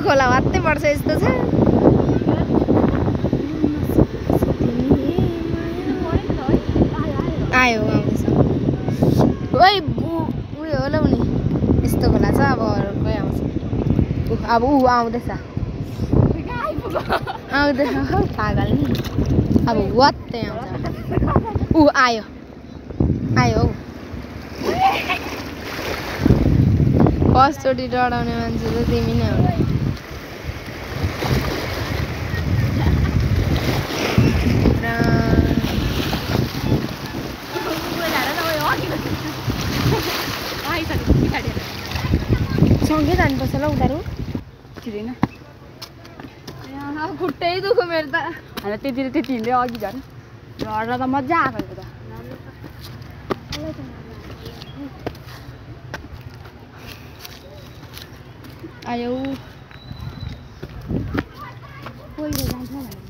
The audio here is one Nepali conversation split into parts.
खोला वात्तै पर्छ यस्तो छ। आयो आउँदैछ। ओइ उयो होला नि यस्तो खोला छ अब अर्कै आउँछ। अब ऊ आउँदैछ आउँदैछ पागल नि अब वात्तै आउँछ। ऊ आयो आयो हौ। फर्स्टचोटि डराउने मान्छे चाहिँ तिमी नै हो। सँगै जानुपर्छ ल उनीहरू छिर्दैन खुट्टै दुख्यो मेरो त। होइन त्यति हिँड्दै अघि झन् झर्न त मजा आएको त। आयो पहिरो जान्छ भनेर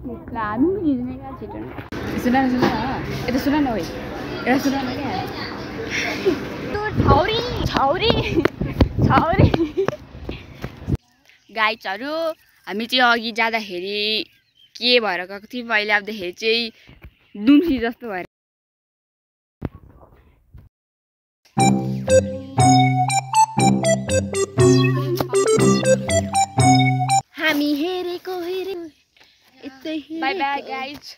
ल हामी पनि हिँड्ने क्या छिटो सुन न यता सुन न एउटा सुन न क्या छौरी छौरी छौरी गाइजहरू हामी चाहिँ अघि जाँदाखेरि के भएर गएको थियौँ अहिले आउँदाखेरि चाहिँ दुम्सी जस्तो भएर हामी हेरेको बाई बाई गाइज